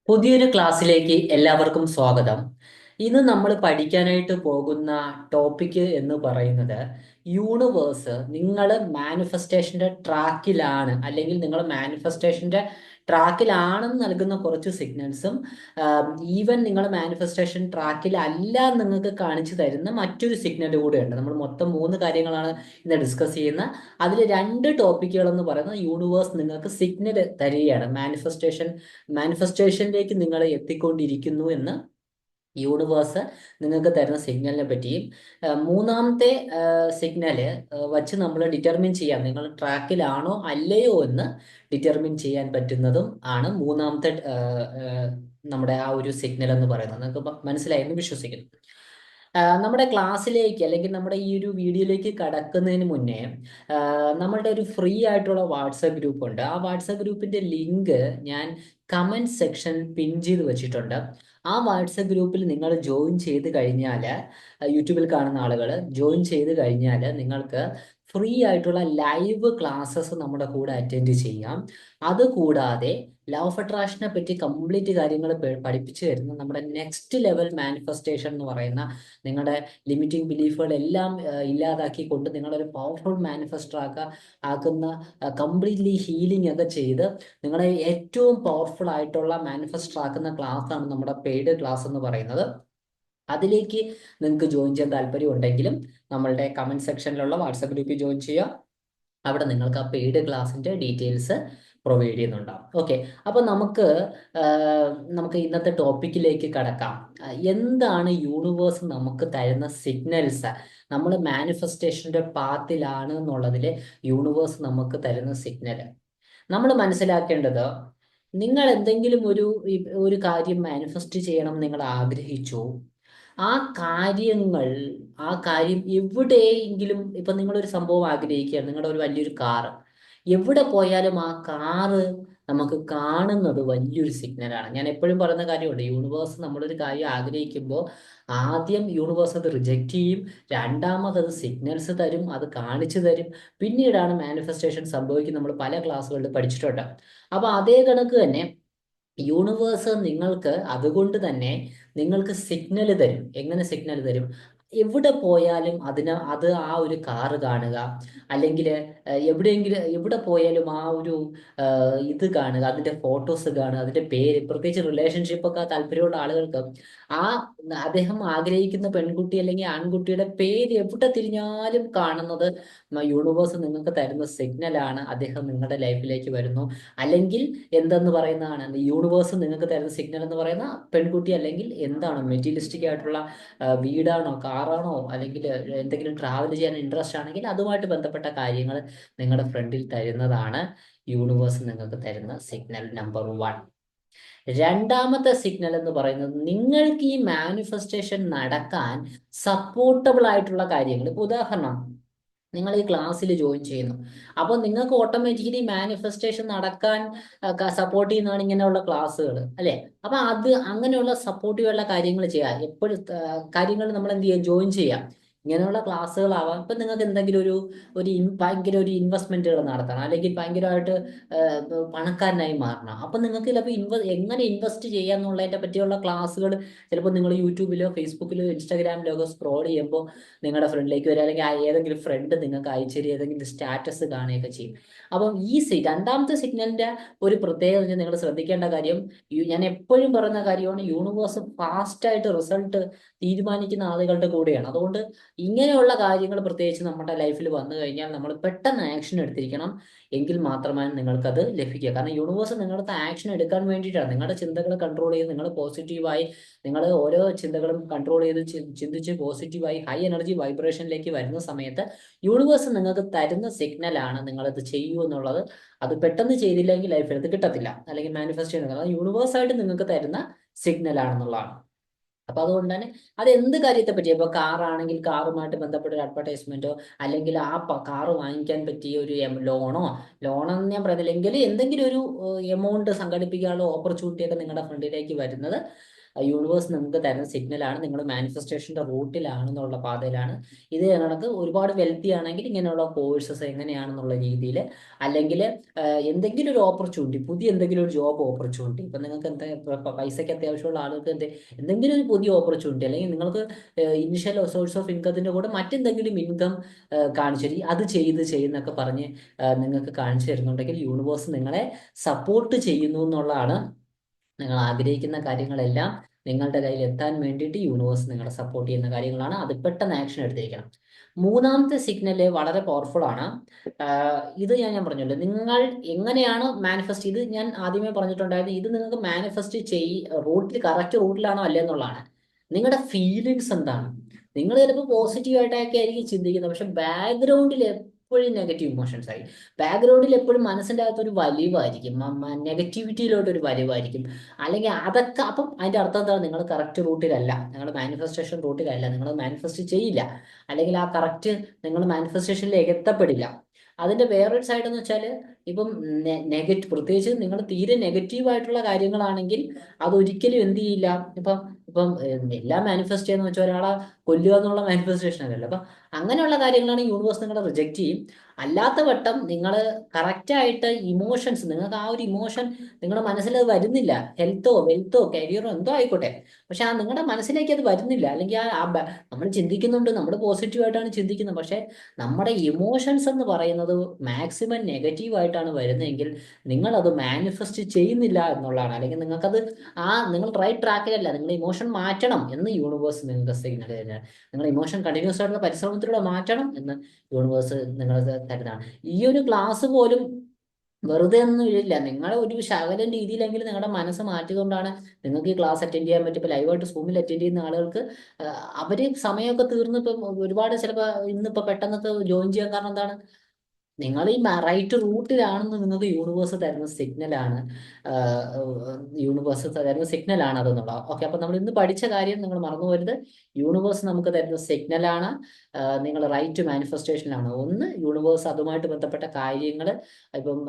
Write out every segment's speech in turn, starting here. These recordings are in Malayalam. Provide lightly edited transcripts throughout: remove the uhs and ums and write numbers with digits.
പുതിയൊരു ക്ലാസ്സിലേക്ക് എല്ലാവർക്കും സ്വാഗതം. ഇന്ന് നമ്മൾ പഠിക്കാനായിട്ട് പോകുന്ന ടോപ്പിക് എന്ന് പറയുന്നത് യൂണിവേഴ്സ് നിങ്ങൾ മാനിഫെസ്റ്റേഷന്റെ ട്രാക്കിലാണ്, അല്ലെങ്കിൽ നിങ്ങൾ മാനിഫെസ്റ്റേഷന്റെ ട്രാക്കിലാണെന്ന് നൽകുന്ന കുറച്ച് സിഗ്നൽസും ഈവൻ നിങ്ങൾ മാനിഫെസ്റ്റേഷൻ ട്രാക്കിൽ അല്ല നിങ്ങൾക്ക് കാണിച്ചു തരുന്ന മറ്റൊരു സിഗ്നൽ കൂടെയുണ്ട്. നമ്മൾ മൊത്തം മൂന്ന് കാര്യങ്ങളാണ് ഇന്ന് ഡിസ്കസ് ചെയ്യുന്നത്. അതിൽ രണ്ട് ടോപ്പിക്കുകൾ എന്ന് പറയുന്നത് യൂണിവേഴ്സ് നിങ്ങൾക്ക് സിഗ്നൽ തരികയാണ്, മാനിഫെസ്റ്റേഷനിലേക്ക് നിങ്ങൾ എത്തിക്കൊണ്ടിരിക്കുന്നു എന്ന് യൂണിവേഴ്സ് നിങ്ങൾക്ക് തരുന്ന സിഗ്നലിനെ പറ്റിയും, മൂന്നാമത്തെ സിഗ്നല് വച്ച് നമ്മൾ ഡിറ്റർമിൻ ചെയ്യാം നിങ്ങൾ ട്രാക്കിലാണോ അല്ലയോ എന്ന് ഡിറ്റർമിൻ ചെയ്യാൻ പറ്റുന്നതും ആണ് മൂന്നാമത്തെ നമ്മുടെ ആ ഒരു സിഗ്നൽ എന്ന് പറയുന്നത്. നിങ്ങൾക്ക് മനസ്സിലായെന്ന് വിശ്വസിക്കുന്നു. നമ്മുടെ ക്ലാസ്സിലേക്ക് അല്ലെങ്കിൽ നമ്മുടെ ഈ ഒരു വീഡിയോയിലേക്ക് കടക്കുന്നതിന് മുന്നേ നമ്മളുടെ ഒരു ഫ്രീ ആയിട്ടുള്ള വാട്സപ്പ് ഗ്രൂപ്പ് ഉണ്ട്. ആ വാട്സപ്പ് ഗ്രൂപ്പിന്റെ ലിങ്ക് ഞാൻ കമന്റ് സെക്ഷനിൽ പിൻ ചെയ്ത് വെച്ചിട്ടുണ്ട്. ആ വാട്സപ്പ് ഗ്രൂപ്പിൽ നിങ്ങൾ ജോയിൻ ചെയ്ത് കഴിഞ്ഞാൽ, യൂട്യൂബിൽ കാണുന്ന ആളുകൾ ജോയിൻ ചെയ്ത് കഴിഞ്ഞാൽ നിങ്ങൾക്ക് ഫ്രീ ആയിട്ടുള്ള ലൈവ് ക്ലാസ്സസ് നമ്മുടെ കൂടെ അറ്റൻഡ് ചെയ്യാം. അതുകൂടാതെ ലോ ഓഫ് അട്രാക്ഷനെ പറ്റി കംപ്ലീറ്റ് കാര്യങ്ങൾ പഠിപ്പിച്ചു തരുന്ന നമ്മുടെ നെക്സ്റ്റ് ലെവൽ മാനിഫെസ്റ്റേഷൻ എന്ന് പറയുന്ന നിങ്ങളുടെ ലിമിറ്റിംഗ് ബിലീഫുകളെല്ലാം ഇല്ലാതാക്കിക്കൊണ്ട് നിങ്ങളൊരു പവർഫുൾ മാനിഫെസ്റ്റർ ആക്കുന്ന കംപ്ലീറ്റ്ലി ഹീലിംഗ് ഒക്കെ ചെയ്ത് നിങ്ങളെ ഏറ്റവും പവർഫുൾ ആയിട്ടുള്ള മാനിഫെസ്റ്റർ ആക്കുന്ന ക്ലാസ് ആണ് നമ്മുടെ പെയ്ഡ് ക്ലാസ് എന്ന് പറയുന്നത്. അതിലേക്ക് നിങ്ങൾക്ക് ജോയിൻ ചെയ്യാൻ താല്പര്യം ഉണ്ടെങ്കിലും നമ്മളുടെ കമന്റ് സെക്ഷനിലുള്ള വാട്സപ്പ് ഗ്രൂപ്പിൽ ജോയിൻ ചെയ്യുക. അവിടെ നിങ്ങൾക്ക് ആ പെയ്ഡ് ക്ലാസ്സിന്റെ ഡീറ്റെയിൽസ് പ്രൊവൈഡ് ചെയ്യുന്നുണ്ടാവും. ഓക്കെ, അപ്പൊ നമുക്ക് ഇന്നത്തെ ടോപ്പിക്കിലേക്ക് കടക്കാം. എന്താണ് യൂണിവേഴ്സ് നമുക്ക് തരുന്ന സിഗ്നൽസ്? നമ്മൾ മാനിഫെസ്റ്റേഷന്റെ പാത്തിലാണ് എന്നുള്ളതിൽ യൂണിവേഴ്സ് നമുക്ക് തരുന്ന സിഗ്നൽ നമ്മൾ മനസ്സിലാക്കേണ്ടത്, നിങ്ങൾ എന്തെങ്കിലും ഒരു കാര്യം മാനിഫെസ്റ്റ് ചെയ്യണം നിങ്ങൾ ആഗ്രഹിച്ചു. ആ കാര്യങ്ങൾ ആ കാര്യം എവിടെയെങ്കിലും, ഇപ്പൊ നിങ്ങളൊരു സംഭവം ആഗ്രഹിക്കുകയാണ്, നിങ്ങളുടെ ഒരു വലിയൊരു കാറ്, എവിടെ പോയാലും ആ കാറ് നമുക്ക് കാണുന്നത് വലിയൊരു സിഗ്നലാണ്. ഞാൻ എപ്പോഴും പറയുന്ന കാര്യമുണ്ട്, യൂണിവേഴ്സ് നമ്മളൊരു കാര്യം ആഗ്രഹിക്കുമ്പോൾ ആദ്യം യൂണിവേഴ്സ് അത് റിജക്റ്റ് ചെയ്യും, രണ്ടാമത് അത് സിഗ്നൽസ് തരും, അത് കാണിച്ചു തരും, പിന്നീടാണ് മാനിഫെസ്റ്റേഷൻ സംഭവിക്കുന്നത്. നമ്മൾ പല ക്ലാസ്സുകളിൽ പഠിച്ചിട്ടുണ്ട്. അപ്പൊ അതേ കണക്ക് തന്നെ യൂണിവേഴ്സ് നിങ്ങൾക്ക് അതുകൊണ്ട് തന്നെ നിങ്ങൾക്ക് സിഗ്നൽ തരും. എങ്ങനെ സിഗ്നൽ തരും? എവിടെ പോയാലും അത് ആ ഒരു കാറ് കാണുക, അല്ലെങ്കിൽ എവിടെ പോയാലും ആ ഒരു ഇത് കാണുക, അതിന്റെ ഫോട്ടോസ് കാണുക, അതിന്റെ പേര്, പ്രത്യേകിച്ച് റിലേഷൻഷിപ്പ് ഒക്കെ താല്പര്യമുള്ള ആളുകൾക്ക് ആ അദ്ദേഹം ആഗ്രഹിക്കുന്ന പെൺകുട്ടി അല്ലെങ്കിൽ ആൺകുട്ടിയുടെ പേര് എവിടെ തിരിഞ്ഞാലും കാണുന്നത് യൂണിവേഴ്സ് നിങ്ങൾക്ക് തരുന്ന സിഗ്നലാണ്. അദ്ദേഹം നിങ്ങളുടെ ലൈഫിലേക്ക് വരുന്നു. അല്ലെങ്കിൽ എന്തെന്ന് പറയുന്നതാണ് യൂണിവേഴ്സ് നിങ്ങൾക്ക് തരുന്ന സിഗ്നൽ എന്ന് പറയുന്ന പെൺകുട്ടി, അല്ലെങ്കിൽ എന്താണ് മെറ്റീരിയലിസ്റ്റിക് ആയിട്ടുള്ള വീടാണോ, കാറാണോ, അല്ലെങ്കിൽ എന്തെങ്കിലും ട്രാവൽ ചെയ്യാൻ ഇൻട്രസ്റ്റ് ആണെങ്കിൽ അതുമായിട്ട് ബന്ധപ്പെട്ട കാര്യങ്ങൾ നിങ്ങളുടെ ഫ്രണ്ടിൽ തരുന്നതാണ് യൂണിവേഴ്സ് നിങ്ങൾക്ക് തരുന്ന സിഗ്നൽ നമ്പർ 1. രണ്ടാമത്തെ സിഗ്നൽ എന്ന് പറയുന്നത്, നിങ്ങൾക്ക് ഈ മാനിഫെസ്റ്റേഷൻ നടക്കാൻ സപ്പോർട്ടബിൾ ആയിട്ടുള്ള കാര്യങ്ങൾ. ഇപ്പൊ ഉദാഹരണം, നിങ്ങൾ ഈ ക്ലാസ്സിൽ ജോയിൻ ചെയ്യുന്നു, അപ്പോൾ നിങ്ങൾക്ക് ഓട്ടോമാറ്റിക്കലി മാനിഫെസ്റ്റേഷൻ നടക്കാൻ സപ്പോർട്ട് ചെയ്യുന്നതാണ് ഇങ്ങനെയുള്ള ക്ലാസ്സുകൾ, അല്ലെ? അപ്പൊ അങ്ങനെയുള്ള സപ്പോർട്ടീവുള്ള കാര്യങ്ങൾ ചെയ്യാം. എപ്പോഴും കാര്യങ്ങൾ നമ്മൾ എന്ത് ചെയ്യാം, ജോയിൻ ചെയ്യാം. ഇങ്ങനെയുള്ള ക്ലാസ്സുകളാവാം. ഇപ്പൊ നിങ്ങൾക്ക് എന്തെങ്കിലും ഭയങ്കര ഒരു ഇൻവെസ്റ്റ്മെന്റുകൾ നടത്തണം, അല്ലെങ്കിൽ ഭയങ്കരമായിട്ട് പണക്കാരനായി മാറണം. അപ്പൊ നിങ്ങൾക്ക് ചിലപ്പോൾ എങ്ങനെ ഇൻവെസ്റ്റ് ചെയ്യാന്നുള്ളതിനെ പറ്റിയുള്ള ക്ലാസ്സുകൾ ചിലപ്പോൾ നിങ്ങൾ യൂട്യൂബിലോ ഫേസ്ബുക്കിലോ ഇൻസ്റ്റാഗ്രാമിലോ ഒക്കെ സ്ക്രോൾ ചെയ്യുമ്പോൾ നിങ്ങളുടെ ഫ്രണ്ടിലേക്ക് വരിക, അല്ലെങ്കിൽ ഏതെങ്കിലും ഫ്രണ്ട് നിങ്ങൾക്ക് അയച്ചു തരിക, ഏതെങ്കിലും സ്റ്റാറ്റസ് കാണുകയൊക്കെ ചെയ്യും. അപ്പം രണ്ടാമത്തെ സിഗ്നലിന്റെ ഒരു പ്രത്യേകത നിങ്ങൾ ശ്രദ്ധിക്കേണ്ട കാര്യം, ഞാൻ എപ്പോഴും പറയുന്ന കാര്യമാണ്, യൂണിവേഴ്സ് ഫാസ്റ്റ് ആയിട്ട് റിസൾട്ട് തീരുമാനിക്കുന്ന ആളുകളുടെ കൂടെയാണ്. അതുകൊണ്ട് ഇങ്ങനെയുള്ള കാര്യങ്ങൾ പ്രത്യേകിച്ച് നമ്മുടെ ലൈഫിൽ വന്നു കഴിഞ്ഞാൽ നമ്മൾ പെട്ടെന്ന് ആക്ഷൻ എടുത്തിരിക്കണം. എങ്കിൽ മാത്രമേ നിങ്ങൾക്കത് ലഭിക്കുക. കാരണം യൂണിവേഴ്സ് നിങ്ങളുടെ ആക്ഷൻ എടുക്കാൻ വേണ്ടിയിട്ടാണ്. നിങ്ങളുടെ ചിന്തകൾ കൺട്രോൾ ചെയ്ത് നിങ്ങൾ പോസിറ്റീവായി, നിങ്ങൾ ഓരോ ചിന്തകളും കൺട്രോൾ ചെയ്ത് ചിന്തിച്ച് പോസിറ്റീവായി ഹൈ എനർജി വൈബ്രേഷനിലേക്ക് വരുന്ന സമയത്ത് യൂണിവേഴ്സ് നിങ്ങൾക്ക് തരുന്ന സിഗ്നലാണ് നിങ്ങളത് ചെയ്യൂ എന്നുള്ളത്. അത് പെട്ടെന്ന് ചെയ്തില്ലെങ്കിൽ ലൈഫിൽ അത് കിട്ടത്തില്ല, അല്ലെങ്കിൽ മാനിഫെസ്റ്റ് ചെയ്യുന്നത് അത് യൂണിവേഴ്സായിട്ട് നിങ്ങൾക്ക് തരുന്ന സിഗ്നലാണെന്നുള്ളതാണ്. അപ്പൊ അതുകൊണ്ട് തന്നെ അത് എന്ത് കാര്യത്തെ പറ്റി, ഇപ്പൊ കാറാണെങ്കിൽ കാറുമായിട്ട് ബന്ധപ്പെട്ട ഒരു അഡ്വർടൈസ്മെന്റോ, അല്ലെങ്കിൽ ആ കാറ് വാങ്ങിക്കാൻ പറ്റിയ ഒരു ലോണെന്ന് ഞാൻ പറയുന്നില്ലെങ്കിൽ എന്തെങ്കിലും ഒരു എമൗണ്ട് സംഘടിപ്പിക്കാനുള്ള ഓപ്പർച്യൂണിറ്റി ഒക്കെ നിങ്ങളുടെ ഫ്രണ്ടിലേക്ക് വരുന്നത് യൂണിവേഴ്സ് നിങ്ങൾക്ക് തരുന്ന സിഗ്നലാണ്, നിങ്ങൾ മാനിഫെസ്റ്റേഷൻ്റെ റൂട്ടിലാണെന്നുള്ള പാതയിലാണ്. ഇത് കണക്ക് ഒരുപാട് വെൽത്തി ആണെങ്കിൽ ഇങ്ങനെയുള്ള കോഴ്സസ് എങ്ങനെയാണെന്നുള്ള രീതിയിൽ, അല്ലെങ്കിൽ എന്തെങ്കിലും ഒരു ഓപ്പർച്യൂണിറ്റി, പുതിയ എന്തെങ്കിലും ഒരു ജോബ് ഓപ്പർച്യൂണിറ്റി, ഇപ്പം നിങ്ങൾക്ക് പൈസയ്ക്ക് അത്യാവശ്യമുള്ള ആളുകൾക്ക് എന്തെങ്കിലും ഒരു പുതിയ ഓപ്പർച്യൂണിറ്റി, അല്ലെങ്കിൽ നിങ്ങൾക്ക് ഇനിഷ്യൽ സോഴ്സ് ഓഫ് ഇൻകത്തിൻ്റെ കൂടെ മറ്റെന്തെങ്കിലും ഇൻകം കാണിച്ചു തരും, അത് ചെയ്യുന്നൊക്കെ പറഞ്ഞ് നിങ്ങൾക്ക് കാണിച്ചു തരുന്നുണ്ടെങ്കിൽ യൂണിവേഴ്സ് നിങ്ങളെ സപ്പോർട്ട് ചെയ്യുന്നു എന്നുള്ളതാണ്. നിങ്ങൾ ആഗ്രഹിക്കുന്ന കാര്യങ്ങളെല്ലാം നിങ്ങളുടെ കയ്യിൽ എത്താൻ വേണ്ടിയിട്ട് യൂണിവേഴ്സ് നിങ്ങളെ സപ്പോർട്ട് ചെയ്യുന്ന കാര്യങ്ങളാണ്. അത് പെട്ടെന്ന് ആക്ഷൻ എടുത്തിരിക്കണം. മൂന്നാമത്തെ സിഗ്നല് വളരെ പവർഫുൾ ആണ്. ഇത് ഞാൻ പറഞ്ഞല്ലോ, നിങ്ങൾ എങ്ങനെയാണ് മാനിഫെസ്റ്റ്, ഇത് ഞാൻ ആദ്യമേ പറഞ്ഞിട്ടുണ്ടായിരുന്നു, ഇത് നിങ്ങൾക്ക് മാനിഫെസ്റ്റ് റൂട്ടിൽ, കറക്റ്റ് റൂട്ടിലാണോ അല്ലേ എന്നുള്ളതാണ്. നിങ്ങളുടെ ഫീലിങ്സ് എന്താണ്? നിങ്ങൾ ചിലപ്പോൾ പോസിറ്റീവായിട്ടൊക്കെ ആയിരിക്കും ചിന്തിക്കുന്നത്, പക്ഷെ ബാക്ക്ഗ്രൗണ്ടിൽ എപ്പോഴും നെഗറ്റീവ് ഇമോഷൻസ് ആയി, ബാക്ക്ഗ്രൗണ്ടിൽ എപ്പോഴും മനസ്സിൻ്റെ അകത്തൊരു വലിവായിരിക്കും, നെഗറ്റിവിറ്റിയിലോട്ടൊരു വലിവായിരിക്കും. അല്ലെങ്കിൽ അതൊക്കെ, അപ്പം അതിൻ്റെ അർത്ഥം എന്താണ്? നിങ്ങൾ കറക്റ്റ് റൂട്ടിലല്ല, നിങ്ങൾ മാനിഫെസ്റ്റേഷൻ റൂട്ടിലല്ല, നിങ്ങൾ മാനിഫെസ്റ്റ് ചെയ്യില്ല, അല്ലെങ്കിൽ ആ കറക്റ്റ് നിങ്ങൾ മാനിഫെസ്റ്റേഷനിലേക്ക് എത്തപ്പെടില്ല. അതിൻ്റെ വേറൊരു സൈഡ് എന്ന് വെച്ചാൽ, ഇപ്പം പ്രത്യേകിച്ച് നിങ്ങൾ തീരെ നെഗറ്റീവായിട്ടുള്ള കാര്യങ്ങളാണെങ്കിൽ അതൊരിക്കലും എന്ത് ചെയ്യില്ല. ഇപ്പം ഇപ്പം എല്ലാം മാനിഫെസ്റ്റ് ചെയ്യുന്ന വെച്ചാൽ ഒരാളെ കൊല്ലുക എന്നുള്ള മാനിഫെസ്റ്റേഷൻ അല്ലല്ലോ. അപ്പം അങ്ങനെയുള്ള കാര്യങ്ങളാണ് യൂണിവേഴ്സ് നിങ്ങളെ റിജക്റ്റ് ചെയ്യും. അല്ലാത്ത വട്ടം നിങ്ങൾ കറക്റ്റായിട്ട് ഇമോഷൻസ്, നിങ്ങൾക്ക് ആ ഒരു ഇമോഷൻ നിങ്ങളുടെ മനസ്സിൽ അത് വരുന്നില്ല, ഹെൽത്തോ വെൽത്തോ കരിയറോ എന്തോ ആയിക്കോട്ടെ, പക്ഷെ ആ നിങ്ങളുടെ മനസ്സിലേക്ക് അത് വരുന്നില്ല, അല്ലെങ്കിൽ നമ്മൾ ചിന്തിക്കുന്നുണ്ട്, നമ്മൾ പോസിറ്റീവായിട്ടാണ് ചിന്തിക്കുന്നത്, പക്ഷെ നമ്മുടെ ഇമോഷൻസ് എന്ന് പറയുന്നത് മാക്സിമം നെഗറ്റീവായിട്ടാണ് വരുന്നതെങ്കിൽ നിങ്ങളത് മാനിഫെസ്റ്റ് ചെയ്യുന്നില്ല എന്നുള്ളതാണ്. അല്ലെങ്കിൽ നിങ്ങൾക്കത് നിങ്ങൾ റൈറ്റ് ട്രാക്കിലല്ല, നിങ്ങളുടെ ഇമോഷൻ മാറ്റണം എന്ന് യൂണിവേഴ്സ് നിങ്ങൾക്ക് സിഗ്നൽ തരുന്നത്. നിങ്ങൾ ഇമോഷൻ കണ്ടിന്യൂസ് ആയിട്ടുള്ള പരിശ്രമത്തിലൂടെ മാറ്റണം എന്ന് യൂണിവേഴ്സ് നിങ്ങൾ തരുന്നതാണ്. ഈ ഒരു ക്ലാസ് പോലും വെറുതെ ഒന്നും ഇല്ല, നിങ്ങളെ ഒരു ശകലം രീതിയിലെങ്കിലും നിങ്ങളുടെ മനസ്സ് മാറ്റിയതുകൊണ്ടാണ് നിങ്ങൾക്ക് ഈ ക്ലാസ് അറ്റൻഡ് ചെയ്യാൻ പറ്റും. ഇപ്പോൾ ലൈവായിട്ട് സൂമിൽ അറ്റൻഡ് ചെയ്യുന്ന ആളുകൾക്ക് അവര് സമയമൊക്കെ തീർന്ന് ഇപ്പം ഒരുപാട് ചിലപ്പോൾ ഇന്നിപ്പോൾ പെട്ടെന്നൊക്കെ ജോയിൻ ചെയ്യാൻ കാരണം എന്താണ്? നിങ്ങൾ ഈ റൈറ്റ് റൂട്ടിലാണെന്ന് നിങ്ങൾക്ക് യൂണിവേഴ്സ് തരുന്ന സിഗ്നലാണ്, അതെന്നുള്ള. ഓക്കെ, അപ്പൊ നമ്മൾ ഇന്ന് പഠിച്ച കാര്യം നിങ്ങൾ മറന്നു പോരുത്. യൂണിവേഴ്സ് നമുക്ക് തരുന്ന സിഗ്നലാണ്, നിങ്ങൾ റൈറ്റ് മാനിഫെസ്റ്റേഷനിലാണ്. ഒന്ന്, യൂണിവേഴ്സ് അതുമായിട്ട് ബന്ധപ്പെട്ട കാര്യങ്ങൾ, ഇപ്പം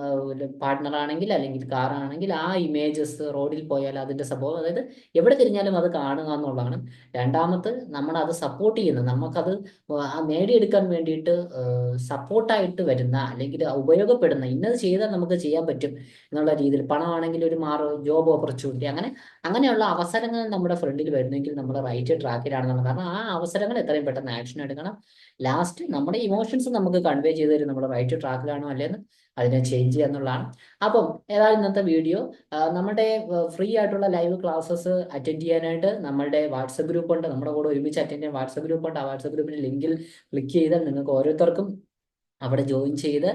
പാർട്ട്ണർ ആണെങ്കിൽ അല്ലെങ്കിൽ കാർ ആണെങ്കിൽ ആ ഇമേജസ് റോഡിൽ പോയാൽ അതിന്റെ സംഭവം, അതായത് എവിടെ തിരിഞ്ഞാലും അത് കാണുക എന്നുള്ളതാണ്. രണ്ടാമത്, നമ്മൾ അത് സപ്പോർട്ട് ചെയ്യുന്നത്, നമുക്കത് നേടിയെടുക്കാൻ വേണ്ടിയിട്ട് സപ്പോർട്ടായിട്ട് വരുന്ന, അല്ലെങ്കിൽ ഉപയോഗപ്പെടുന്ന, ഇന്നത് ചെയ്താൽ നമുക്ക് ചെയ്യാൻ പറ്റും എന്നുള്ള രീതിയിൽ, പണമാണെങ്കിൽ ഒരു ജോബ് ഓപ്പർച്യൂണിറ്റി, അങ്ങനെയുള്ള അവസരങ്ങൾ നമ്മുടെ ഫ്രണ്ടിൽ വരുന്നെങ്കിൽ നമ്മൾ റൈറ്റ് ട്രാക്കിലാണെന്നാണ്. കാരണം ആ അവസരങ്ങൾ എത്രയും പെട്ടെന്ന് ആക്ഷൻ എടുക്കണം. ലാസ്റ്റ് നമ്മുടെ ഇമോഷൻസ് നമുക്ക് കൺവേ ചെയ്ത് തരും നമ്മൾ റൈറ്റ് ട്രാക്കിലാണോ അല്ലേന്ന്, അതിനെ ചേഞ്ച് ചെയ്യുക എന്നുള്ളതാണ്. അപ്പം ഏതായാലും ഇന്നത്തെ വീഡിയോ, നമ്മുടെ ഫ്രീ ആയിട്ടുള്ള ലൈവ് ക്ലാസ്സസ് അറ്റൻഡ് ചെയ്യാനായിട്ട് നമ്മളുടെ വാട്സപ്പ് ഗ്രൂപ്പ് ഉണ്ട്, നമ്മുടെ കൂടെ ഒരുമിച്ച് അറ്റൻഡ് ചെയ്യാൻ വാട്സപ്പ് ഗ്രൂപ്പ് ഉണ്ട്. ആ വാട്സപ്പ് ഗ്രൂപ്പിന്റെ ലിങ്കിൽ ക്ലിക്ക് ചെയ്താൽ നിങ്ങൾക്ക് ഓരോരുത്തർക്കും അവിടെ ജോയിൻ ചെയ്ത്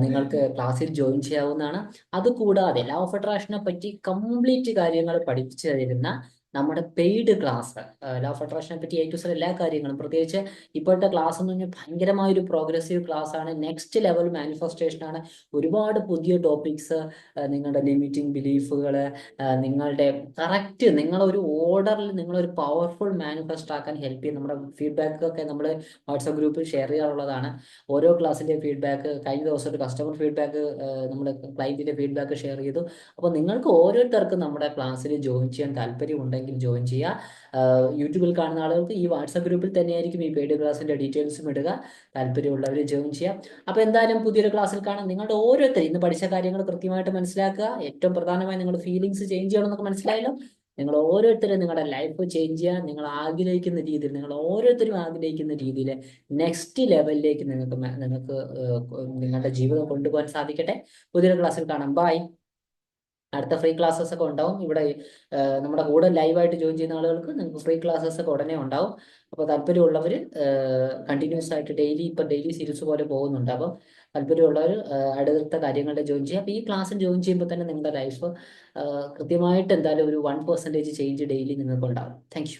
നിങ്ങൾക്ക് ക്ലാസ്സിൽ ജോയിൻ ചെയ്യാവുന്നതാണ്. അതുകൂടാതെ ലോ ഓഫ് അട്രാക്ഷനെ പറ്റി കംപ്ലീറ്റ് കാര്യങ്ങൾ പഠിപ്പിച്ചു തരുന്ന നമ്മുടെ പെയ്ഡ് ക്ലാസ്, ലോ ഓഫ് അട്രാക്ഷനെ പറ്റി A to Z എല്ലാ കാര്യങ്ങളും, പ്രത്യേകിച്ച് ഇപ്പോഴത്തെ ക്ലാസ് എന്ന് പറഞ്ഞാൽ ഭയങ്കരമായ ഒരു പ്രോഗ്രസീവ് ക്ലാസ് ആണ്, നെക്സ്റ്റ് ലെവൽ മാനിഫെസ്റ്റേഷൻ ആണ്. ഒരുപാട് പുതിയ ടോപ്പിക്സ്, നിങ്ങളുടെ ലിമിറ്റിംഗ് ബിലീഫുകൾ, നിങ്ങളുടെ കറക്റ്റ് നിങ്ങളൊരു ഓർഡറിൽ നിങ്ങളൊരു പവർഫുൾ മാനിഫെസ്റ്റ് ആക്കാൻ ഹെൽപ്പ് ചെയ്യും. നമ്മുടെ ഫീഡ്ബാക്ക് ഒക്കെ നമ്മൾ വാട്സാപ്പ് ഗ്രൂപ്പിൽ ഷെയർ ചെയ്യാറുള്ളതാണ്. ഓരോ ക്ലാസ്സിൻ്റെ ഫീഡ്ബാക്ക്, കഴിഞ്ഞ ദിവസം ഒരു കസ്റ്റമർ ഫീഡ്ബാക്ക്, നമ്മൾ ക്ലയൻറ്റിൻ്റെ ഫീഡ്ബാക്ക് ഷെയർ ചെയ്തു. അപ്പോൾ നിങ്ങൾക്ക് ഓരോരുത്തർക്കും നമ്മുടെ ക്ലാസ്സിൽ ജോയിൻ ചെയ്യാൻ താല്പര്യമുണ്ടെങ്കിൽ ജോയിൻ ചെയ്യുക. യൂട്യൂബിൽ കാണുന്ന ആളുകൾക്ക് ഈ വാട്സാപ്പ് ഗ്രൂപ്പിൽ തന്നെയായിരിക്കും ഈ പെയ്ഡ് ക്ലാസ്സിൻ്റെ ഡീറ്റെയിൽസും ഇടുക. താല്പര്യമുള്ളവർ ജോയിൻ ചെയ്യാം. അപ്പോൾ എന്തായാലും പുതിയൊരു ക്ലാസ്സിൽ കാണാം. നിങ്ങളുടെ ഓരോരുത്തരും ഇന്ന് പഠിച്ച കാര്യങ്ങൾ കൃത്യമായിട്ട് മനസ്സിലാക്കുക. ഏറ്റവും പ്രധാനമായി നിങ്ങളുടെ ഫീലിങ്സ് ചേഞ്ച് ചെയ്യണമെന്നൊക്കെ മനസ്സിലായല്ലോ. നിങ്ങൾ ഓരോരുത്തരും നിങ്ങളുടെ ലൈഫ് ചേഞ്ച് ചെയ്യാൻ നിങ്ങൾ ആഗ്രഹിക്കുന്ന രീതിയിൽ, നിങ്ങൾ ഓരോരുത്തരും ആഗ്രഹിക്കുന്ന രീതിയിൽ നെക്സ്റ്റ് ലെവലിലേക്ക് നിങ്ങൾക്ക് നിങ്ങളുടെ ജീവിതം കൊണ്ടുപോകാൻ സാധിക്കട്ടെ. പുതിയൊരു ക്ലാസ്സിൽ കാണാം. ബൈ. അടുത്ത ഫ്രീ ക്ലാസ്സസ് ഒക്കെ ഉണ്ടാവും ഇവിടെ. നമ്മുടെ കൂടെ ലൈവായിട്ട് ജോയിൻ ചെയ്യുന്ന ആളുകൾക്ക് നിങ്ങൾക്ക് ഫ്രീ ക്ലാസ്സസ് ഒക്കെ ഉടനെ ഉണ്ടാവും. അപ്പോൾ താല്പര്യമുള്ളവർ കണ്ടിന്യൂസ് ആയിട്ട് ഡെയിലി സീരീസ് പോലെ പോകുന്നുണ്ട്. അപ്പോൾ താല്പര്യമുള്ളവർ അടുത്ത കാര്യങ്ങളിൽ ജോയിൻ ചെയ്യുക. അപ്പോൾ ഈ ക്ലാസ്സിൽ ജോയിൻ ചെയ്യുമ്പോൾ തന്നെ നിങ്ങളുടെ ലൈഫ് കൃത്യമായിട്ട് എന്തായാലും ഒരു 1% ചേഞ്ച് ഡെയിലി നിങ്ങൾക്ക് ഉണ്ടാവും. Thank you.